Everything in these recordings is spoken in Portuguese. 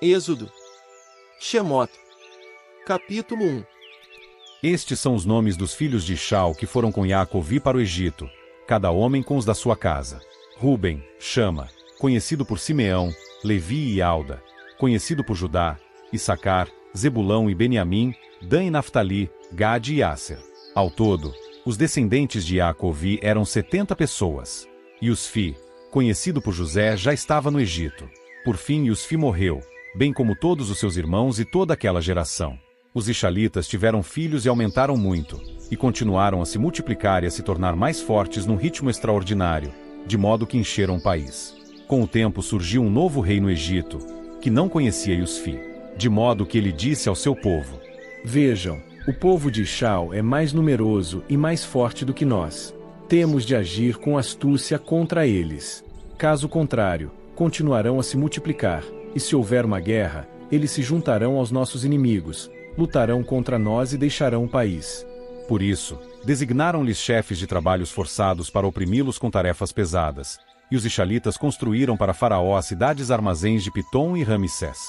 Êxodo. Shemot. Capítulo 1. Estes são os nomes dos filhos de Ishau que foram com Jacob para o Egito, cada homem com os da sua casa. Ruben, Chama, conhecido por Simeão, Levi e Alda, conhecido por Judá, Issacar, Zebulão e Beniamim, Dan e Naftali, Gade e Asser. Ao todo, os descendentes de Jacob eram 70 pessoas. E Usfi, conhecido por José, já estava no Egito. Por fim, Usfi morreu, bem como todos os seus irmãos e toda aquela geração. Os Ishalitas tiveram filhos e aumentaram muito, e continuaram a se multiplicar e a se tornar mais fortes num ritmo extraordinário, de modo que encheram o país. Com o tempo surgiu um novo rei no Egito, que não conhecia Usfi, de modo que ele disse ao seu povo: Vejam, o povo de Ishau é mais numeroso e mais forte do que nós. Temos de agir com astúcia contra eles. Caso contrário, continuarão a se multiplicar, e se houver uma guerra, eles se juntarão aos nossos inimigos, lutarão contra nós e deixarão o país. Por isso, designaram-lhes chefes de trabalhos forçados para oprimi-los com tarefas pesadas, e os Ishalitas construíram para Faraó as cidades armazéns de Pitom e Ramsés.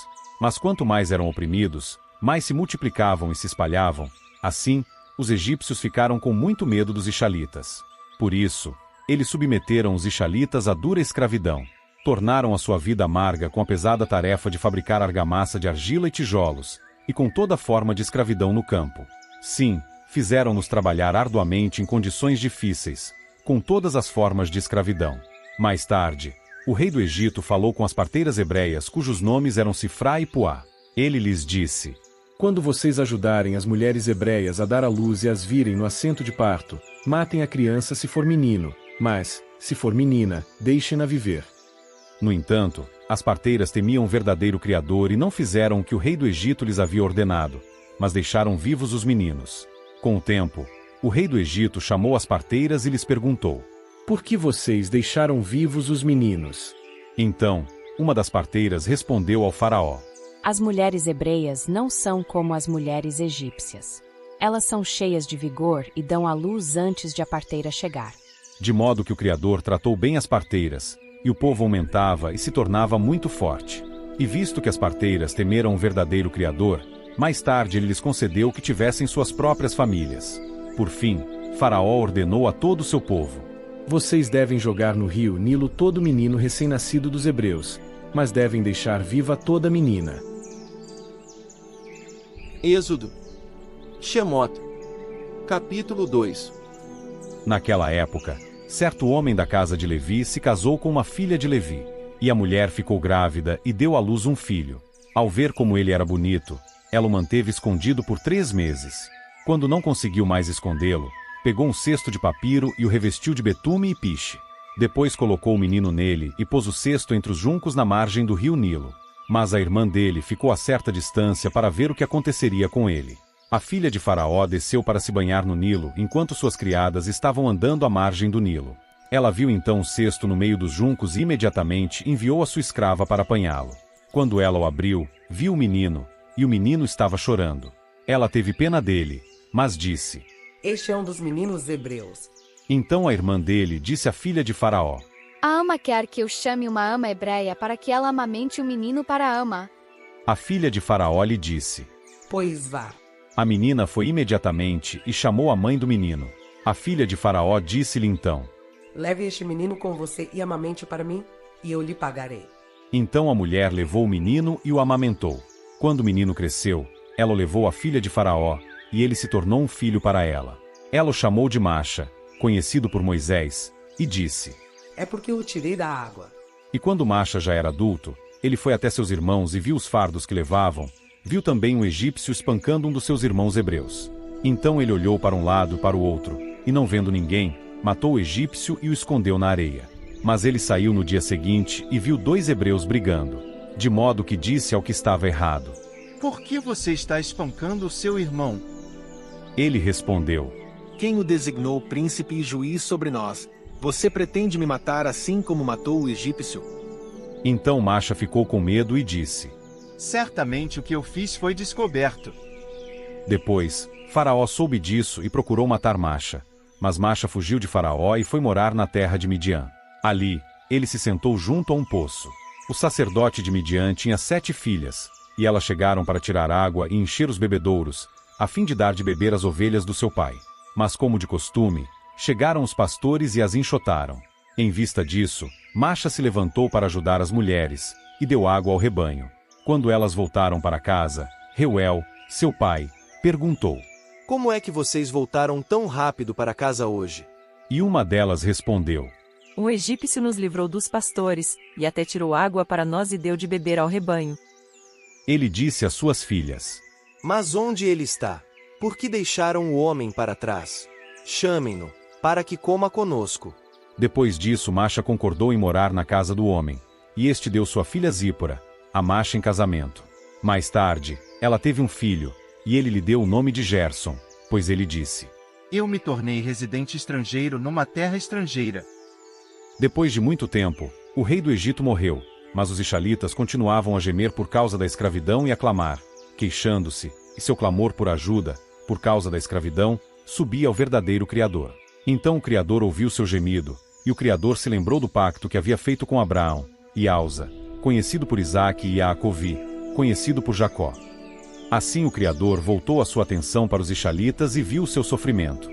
Mas quanto mais eram oprimidos, mais se multiplicavam e se espalhavam. Assim, os egípcios ficaram com muito medo dos Ishalitas. Por isso, eles submeteram os Ishalitas à dura escravidão. Tornaram a sua vida amarga com a pesada tarefa de fabricar argamassa de argila e tijolos, e com toda forma de escravidão no campo. Sim, fizeram-nos trabalhar arduamente em condições difíceis, com todas as formas de escravidão. Mais tarde, o rei do Egito falou com as parteiras hebreias cujos nomes eram Sifrá e Puá. Ele lhes disse: Quando vocês ajudarem as mulheres hebreias a dar à luz e as virem no assento de parto, matem a criança se for menino, mas, se for menina, deixem-na viver. No entanto, as parteiras temiam o verdadeiro Criador e não fizeram o que o rei do Egito lhes havia ordenado, mas deixaram vivos os meninos. Com o tempo, o rei do Egito chamou as parteiras e lhes perguntou: Por que vocês deixaram vivos os meninos? Então, uma das parteiras respondeu ao faraó: As mulheres hebreias não são como as mulheres egípcias. Elas são cheias de vigor e dão à luz antes de a parteira chegar. De modo que o Criador tratou bem as parteiras, e o povo aumentava e se tornava muito forte. E visto que as parteiras temeram o verdadeiro Criador, mais tarde ele lhes concedeu que tivessem suas próprias famílias. Por fim, Faraó ordenou a todo o seu povo: Vocês devem jogar no rio Nilo todo menino recém-nascido dos hebreus, mas devem deixar viva toda menina. Êxodo. Shemot. Capítulo 2. Naquela época, certo homem da casa de Levi se casou com uma filha de Levi, e a mulher ficou grávida e deu à luz um filho. Ao ver como ele era bonito, ela o manteve escondido por 3 meses. Quando não conseguiu mais escondê-lo, pegou um cesto de papiro e o revestiu de betume e piche. Depois colocou o menino nele e pôs o cesto entre os juncos na margem do rio Nilo. Mas a irmã dele ficou a certa distância para ver o que aconteceria com ele. A filha de Faraó desceu para se banhar no Nilo enquanto suas criadas estavam andando à margem do Nilo. Ela viu então o cesto no meio dos juncos e imediatamente enviou a sua escrava para apanhá-lo. Quando ela o abriu, viu o menino, e o menino estava chorando. Ela teve pena dele, mas disse: Este é um dos meninos hebreus. Então a irmã dele disse à filha de Faraó: A ama quer que eu chame uma ama hebreia para que ela amamente o menino para a ama. A filha de Faraó lhe disse: Pois vá. A menina foi imediatamente e chamou a mãe do menino. A filha de Faraó disse-lhe então: Leve este menino com você e amamente para mim, e eu lhe pagarei. Então a mulher levou o menino e o amamentou. Quando o menino cresceu, ela o levou à filha de Faraó, e ele se tornou um filho para ela. Ela o chamou de Masha, conhecido por Moisés, e disse: É porque eu o tirei da água. E quando Masha já era adulto, ele foi até seus irmãos e viu os fardos que levavam. Viu também um egípcio espancando um dos seus irmãos hebreus. Então ele olhou para um lado e para o outro, e não vendo ninguém, matou o egípcio e o escondeu na areia. Mas ele saiu no dia seguinte e viu 2 hebreus brigando, de modo que disse ao que estava errado: Por que você está espancando o seu irmão? Ele respondeu: Quem o designou príncipe e juiz sobre nós? Você pretende me matar assim como matou o egípcio? Então Masha ficou com medo e disse: Certamente o que eu fiz foi descoberto. Depois, Faraó soube disso e procurou matar Masha. Mas Masha fugiu de Faraó e foi morar na terra de Midian. Ali, ele se sentou junto a um poço. O sacerdote de Midian tinha 7 filhas, e elas chegaram para tirar água e encher os bebedouros, a fim de dar de beber às ovelhas do seu pai. Mas como de costume, chegaram os pastores e as enxotaram. Em vista disso, Macha se levantou para ajudar as mulheres, e deu água ao rebanho. Quando elas voltaram para casa, Reuel, seu pai, perguntou: Como é que vocês voltaram tão rápido para casa hoje? E uma delas respondeu: Um egípcio nos livrou dos pastores, e até tirou água para nós e deu de beber ao rebanho. Ele disse às suas filhas: Mas onde ele está? Por que deixaram o homem para trás? Chamem-no, para que coma conosco. Depois disso, Macha concordou em morar na casa do homem, e este deu sua filha Zípora a Macha em casamento. Mais tarde, ela teve um filho, e ele lhe deu o nome de Gerson, pois ele disse: Eu me tornei residente estrangeiro numa terra estrangeira. Depois de muito tempo, o rei do Egito morreu, mas os israelitas continuavam a gemer por causa da escravidão e a clamar, queixando-se, e seu clamor por ajuda, por causa da escravidão, subia ao verdadeiro Criador. Então o Criador ouviu seu gemido, e o Criador se lembrou do pacto que havia feito com Abraão, e Alza, conhecido por Isaque, e Jaacovi, conhecido por Jacó. Assim o Criador voltou a sua atenção para os israelitas e viu o seu sofrimento.